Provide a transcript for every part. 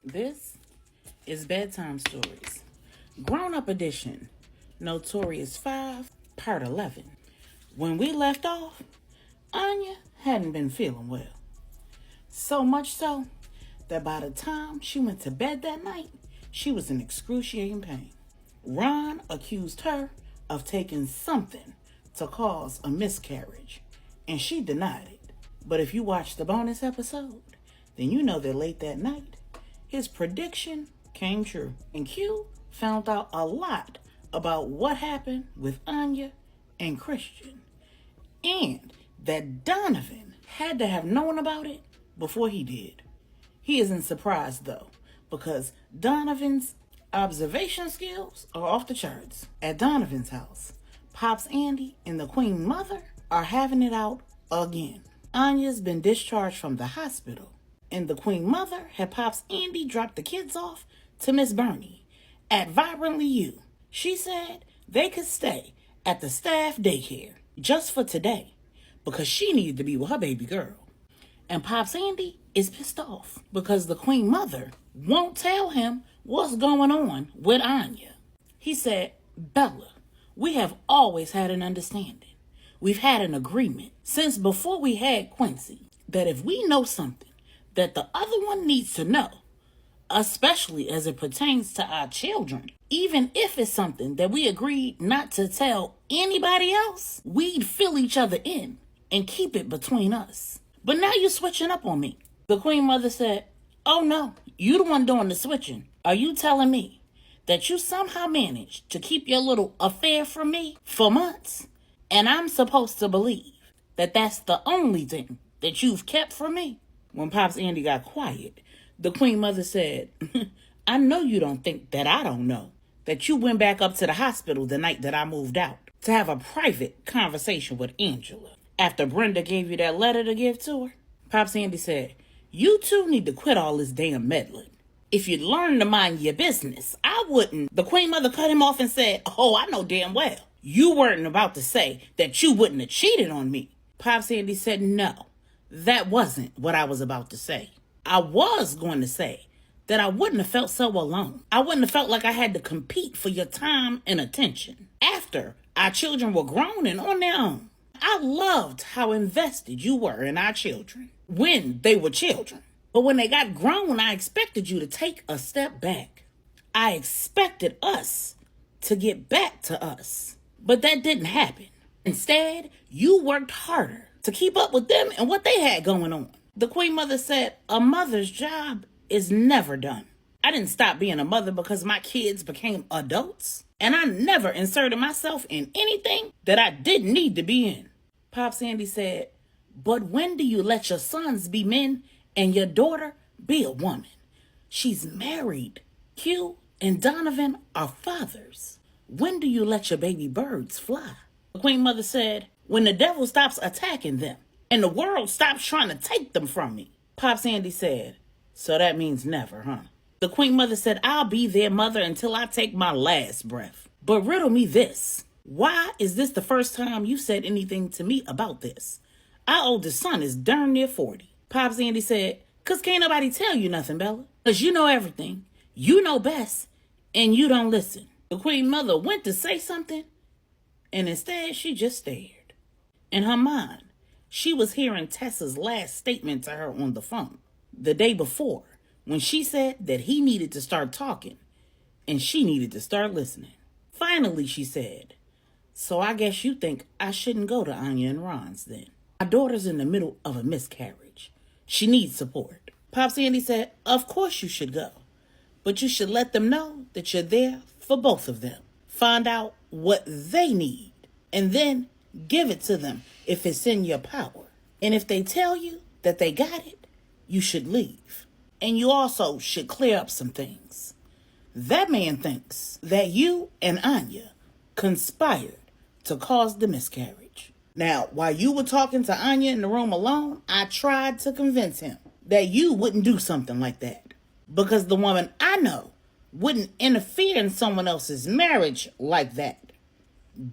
This is Bedtime Stories, Grownup Edition, Notorious 5, Part 11. When we left off, Anya hadn't been feeling well. So much so that by the time she went to bed that night, she was in excruciating pain. Ron accused her of taking something to cause a miscarriage, and she denied it. But if you watched the bonus episode, then you know that late that night, his prediction came true. And Q found out a lot about what happened with Anya and Christian. And that Donovan had to have known about it before he did. He isn't surprised though, because Donovan's observation skills are off the charts. At Donovan's house, Pops Andy and the Queen Mother are having it out again. Anya's been discharged from the hospital, and the Queen Mother had Pops Andy drop the kids off to Miss Bernie at Vibrantly You. She said they could stay at the staff daycare just for today because she needed to be with her baby girl. And Pops Andy is pissed off because the Queen Mother won't tell him what's going on with Anya. He said, "Bella, we have always had an understanding. We've had an agreement since before we had Quincy that if we know something that the other one needs to know, especially as it pertains to our children, even if it's something that we agreed not to tell anybody else, we'd fill each other in and keep it between us. But now you're switching up on me." The Queen Mother said, "Oh no, you the one doing the switching. Are you telling me that you somehow managed to keep your little affair from me for months? And I'm supposed to believe that that's the only thing that you've kept from me?" When Pops Andy got quiet, the Queen Mother said, "I know you don't think that I don't know that you went back up to the hospital the night that I moved out to have a private conversation with Angela after Brenda gave you that letter to give to her." Pops Andy said, "You two need to quit all this damn meddling. If you'd learn to mind your business, I wouldn't." The Queen Mother cut him off and said, "Oh, I know damn well you weren't about to say that you wouldn't have cheated on me." Pops Andy said, "No, that wasn't what I was about to say. I was going to say that I wouldn't have felt so alone. I wouldn't have felt like I had to compete for your time and attention after our children were grown and on their own. I loved how invested you were in our children when they were children. But when they got grown, I expected you to take a step back. I expected us to get back to us. But that didn't happen. Instead, you worked harder to keep up with them and what they had going on." The Queen Mother said, "A mother's job is never done. I didn't stop being a mother because my kids became adults. And I never inserted myself in anything that I didn't need to be in." Pops Andy said, "But when do you let your sons be men and your daughter be a woman? She's married. Q and Donovan are fathers. When do you let your baby birds fly?" The Queen Mother said, "When the devil stops attacking them and the world stops trying to take them from me." Pops Andy said, "So that means never, huh?" The Queen Mother said, "I'll be their mother until I take my last breath. But riddle me this. Why is this the first time you said anything to me about this? Our oldest son is darn near 40. Pops Andy said, "'Cause can't nobody tell you nothing, Bella. 'Cause you know everything. You know best, and you don't listen." The Queen Mother went to say something, and instead she just stared. In her mind, she was hearing Tessa's last statement to her on the phone the day before, when she said that he needed to start talking and she needed to start listening. Finally, she said, "So I guess you think I shouldn't go to Anya and Ron's then. My daughter's in the middle of a miscarriage. She needs support." Pops Andy said, "Of course you should go, but you should let them know that you're there for both of them. Find out what they need and then give it to them if it's in your power. And if they tell you that they got it, you should leave. And you also should clear up some things. That man thinks that you and Anya conspired to cause the miscarriage." Now, while you were talking to Anya in the room alone, I tried to convince him that you wouldn't do something like that, because the woman I know wouldn't interfere in someone else's marriage like that.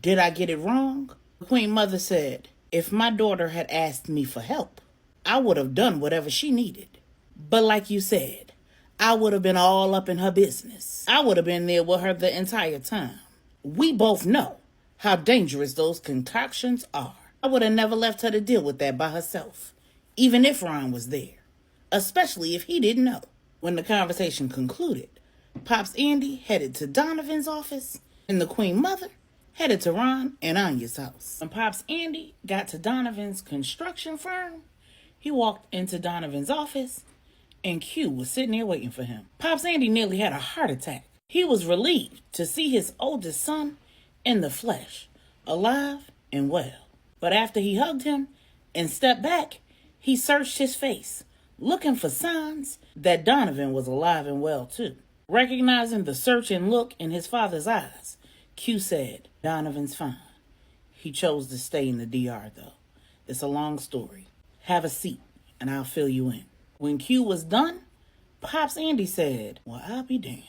Did I get it wrong? The Queen Mother said, "If my daughter had asked me for help, I would have done whatever she needed. But like you said, I would have been all up in her business. I would have been there with her the entire time. We both know how dangerous those concoctions are. I would have never left her to deal with that by herself, even if Ron was there, especially if he didn't know. When the conversation concluded, Pops Andy headed to Donovan's office, and the Queen Mother headed to Ron and Anya's house. When Pops Andy got to Donovan's construction firm, he walked into Donovan's office, and Q was sitting there waiting for him. Pops Andy nearly had a heart attack. He was relieved to see his oldest son in the flesh, alive and well. But after he hugged him and stepped back, he searched his face, looking for signs that Donovan was alive and well too. Recognizing the searching look in his father's eyes, Q said, "Donovan's fine. He chose to stay in the DR though. It's a long story. Have a seat and I'll fill you in." When Q was done, Pops Andy said, "Well, I'll be damned."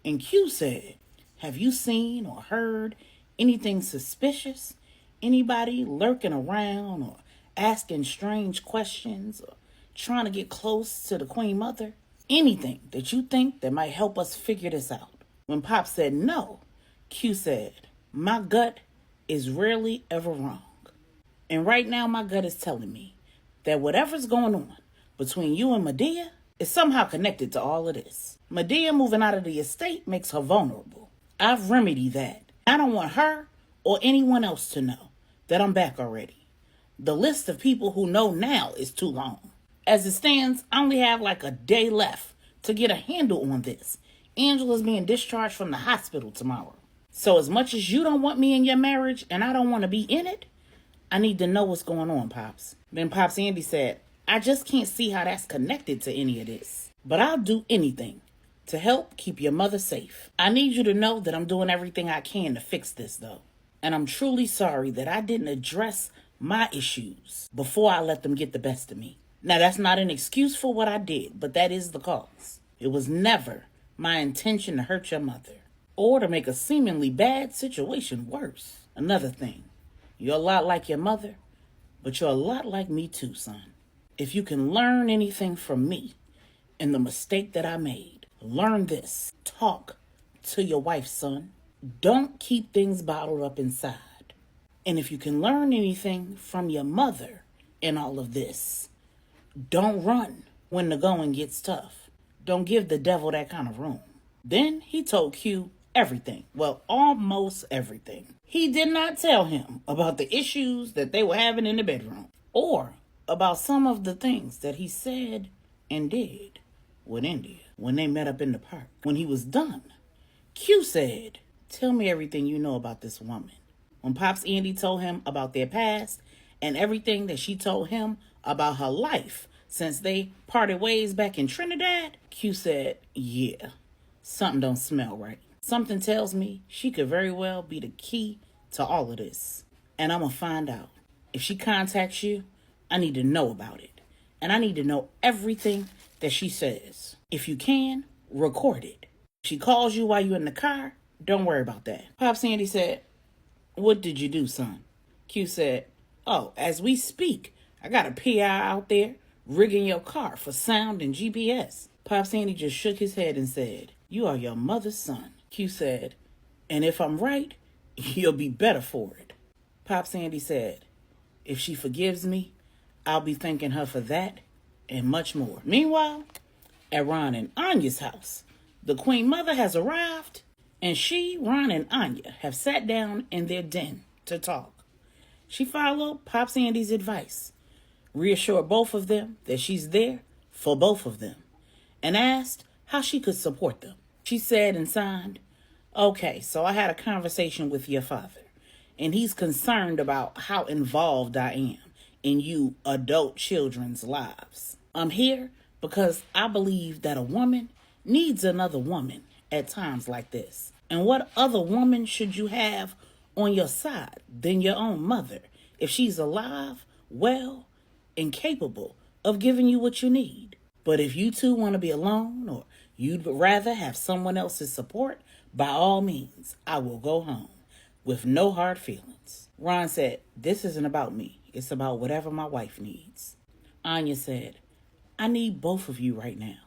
And Q said, "Have you seen or heard anything suspicious? Anybody lurking around or asking strange questions or trying to get close to the Queen Mother? Anything that you think that might help us figure this out?" When Pop said no, Q said, "My gut is rarely ever wrong. And right now my gut is telling me that whatever's going on between you and Medea is somehow connected to all of this. Medea moving out of the estate makes her vulnerable. I've remedied that. I don't want her or anyone else to know that I'm back already. The list of people who know now is too long. As it stands, I only have like a day left to get a handle on this. Angela's being discharged from the hospital tomorrow. So as much as you don't want me in your marriage and I don't want to be in it, I need to know what's going on, Pops." Then Pops Andy said, "I just can't see how that's connected to any of this. But I'll do anything to help keep your mother safe. I need you to know that I'm doing everything I can to fix this though. And I'm truly sorry that I didn't address my issues before I let them get the best of me. Now that's not an excuse for what I did, but that is the cause. It was never my intention to hurt your mother or to make a seemingly bad situation worse. Another thing, you're a lot like your mother, but you're a lot like me too, son. If you can learn anything from me and the mistake that I made, learn this. Talk to your wife, son. Don't keep things bottled up inside. And if you can learn anything from your mother in all of this, don't run when the going gets tough. Don't give the devil that kind of room." Then he told Q everything. Well, almost everything. He did not tell him about the issues that they were having in the bedroom or about some of the things that he said and did with India when they met up in the park. When he was done, Q said, "Tell me everything you know about this woman." When Pops Andy told him about their past and everything that she told him about her life since they parted ways back in Trinidad, Q said, "Yeah, something don't smell right. Something tells me she could very well be the key to all of this. And I'm going to find out. If she contacts you, I need to know about it. And I need to know everything that she says. If you can, record it. If she calls you while you're in the car, don't worry about that." Pops Andy said, "What did you do, son?" Q said, "Oh, as we speak, I got a PI out there rigging your car for sound and GPS." Pops Andy just shook his head and said, "You are your mother's son." Q said, "And if I'm right, you'll be better for it." Pops Andy said, "If she forgives me, I'll be thanking her for that and much more." Meanwhile, at Ron and Anya's house, the Queen Mother has arrived, and Ron and Anya have sat down in their den to talk. She followed Pops Andy's advice, reassured both of them that she's there for both of them, and asked how she could support them. She said and signed, "Okay, so I had a conversation with your father, and he's concerned about how involved I am in you adult children's lives. I'm here because I believe that a woman needs another woman at times like this. And what other woman should you have on your side than your own mother if she's alive, well, and capable of giving you what you need? But if you two want to be alone or you'd rather have someone else's support, by all means, I will go home with no hard feelings." Ron said, "This isn't about me. It's about whatever my wife needs." Anya said, "I need both of you right now.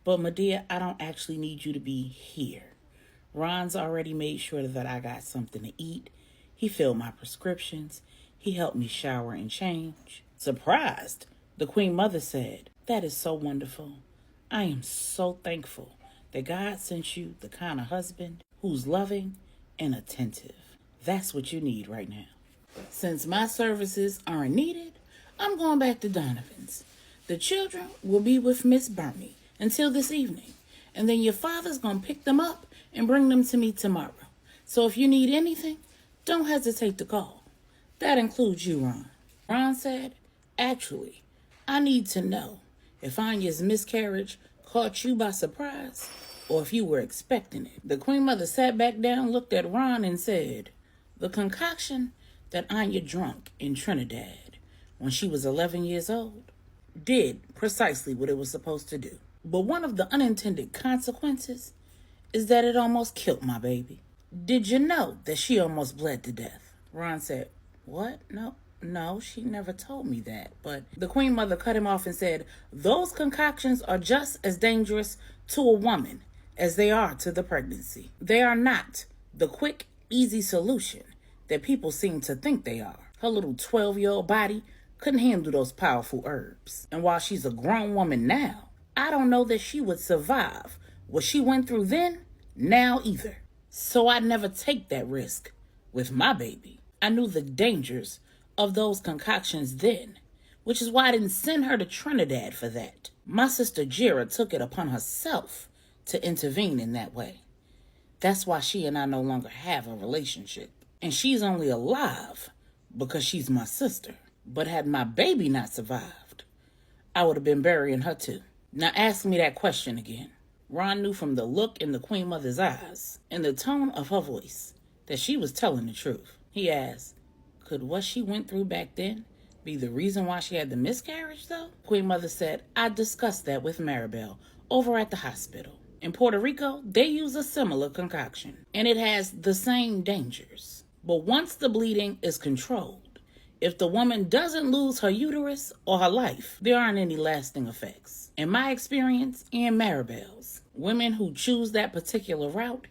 But Medea, I don't actually need you to be here. Ron's already made sure that I got something to eat. He filled my prescriptions. He helped me shower and change. Surprised, the Queen Mother said, "That is so wonderful. I am so thankful that God sent you the kind of husband who's loving and attentive. That's what you need right now." Since my services aren't needed, I'm going back to Donovan's. The children will be with Miss Bernie until this evening, and then your father's going to pick them up and bring them to me tomorrow. So if you need anything, don't hesitate to call. That includes you, Ron. Ron said, "Actually, I need to know if Anya's miscarriage caught you by surprise or if you were expecting it." The Queen Mother sat back down, looked at Ron, and said, "The concoction that Anya drank in Trinidad when she was 11 years old did precisely what it was supposed to do. But one of the unintended consequences is that it almost killed my baby. Did you know that she almost bled to death?" Ron said, "What? No, she never told me that." But the Queen Mother cut him off and said, "Those concoctions are just as dangerous to a woman as they are to the pregnancy. They are not the quick, easy solution that people seem to think they are. Her little 12-year-old body couldn't handle those powerful herbs. And while she's a grown woman now, I don't know that she would survive what she went through then, now either. So I'd never take that risk with my baby. I knew the dangers of those concoctions then, which is why I didn't send her to Trinidad for that. My sister Jira took it upon herself to intervene in that way. That's why she and I no longer have a relationship. And she's only alive because she's my sister. But had my baby not survived, I would have been burying her too." Now ask me that question again. Ron knew from the look in the Queen Mother's eyes and the tone of her voice that she was telling the truth. He asked, "Could what she went through back then be the reason why she had the miscarriage, though?" Queen Mother said, "I discussed that with Maribel over at the hospital. In Puerto Rico, they use a similar concoction, and it has the same dangers. But once the bleeding is controlled, if the woman doesn't lose her uterus or her life, there aren't any lasting effects. In my experience and Maribel's, women who choose that particular route,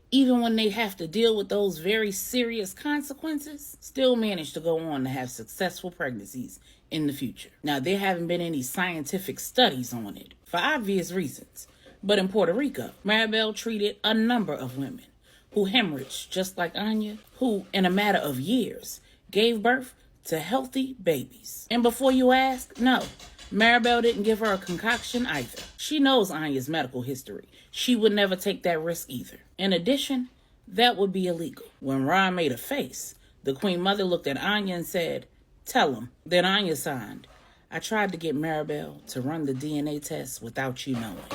even when they have to deal with those very serious consequences, still manage to go on to have successful pregnancies in the future. Now, there haven't been any scientific studies on it, for obvious reasons. But in Puerto Rico, Maribel treated a number of women who hemorrhaged just like Anya, who, in a matter of years, gave birth to healthy babies. And before you ask, no, Maribel didn't give her a concoction either. She knows Anya's medical history. She would never take that risk either. In addition, that would be illegal." When Ron made a face, the Queen Mother looked at Anya and said, "Tell him." Then Anya signed, "I tried to get Maribel to run the DNA test without you knowing,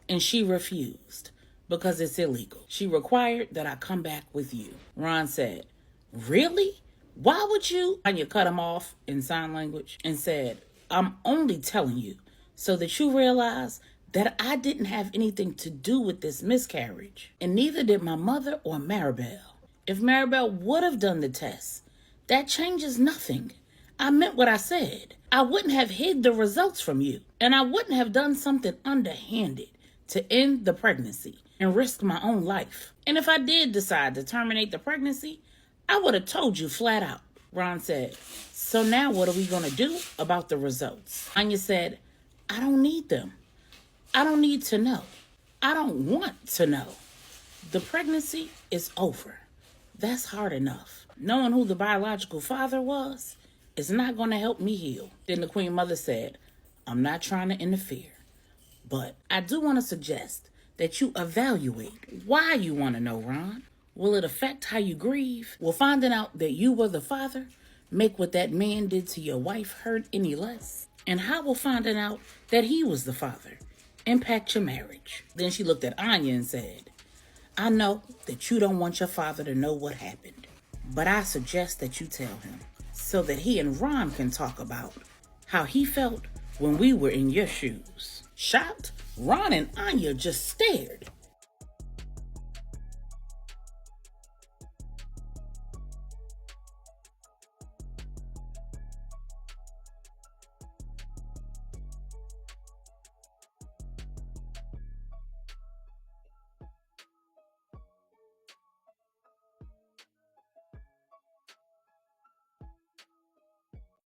and she refused because it's illegal. She required that I come back with you." Ron said, "Really? Why would you?" Anya cut him off in sign language and said, "I'm only telling you so that you realize that I didn't have anything to do with this miscarriage, and neither did my mother or Maribel. If Maribel would have done the test, that changes nothing. I meant what I said. I wouldn't have hid the results from you, and I wouldn't have done something underhanded to end the pregnancy and risk my own life. And if I did decide to terminate the pregnancy, I would have told you flat out." Ron said, "So now what are we going to do about the results?" Anya said, "I don't need them. I don't need to know. I don't want to know. The pregnancy is over. That's hard enough. Knowing who the biological father was is not going to help me heal." Then the Queen Mother said, "I'm not trying to interfere, but I do want to suggest that you evaluate why you want to know, Ron. Will it affect how you grieve? Will finding out that you were the father make what that man did to your wife hurt any less? And how will finding out that he was the father impact your marriage?" Then she looked at Anya and said, "I know that you don't want your father to know what happened, but I suggest that you tell him so that he and Ron can talk about how he felt when we were in your shoes." Shocked, Ron and Anya just stared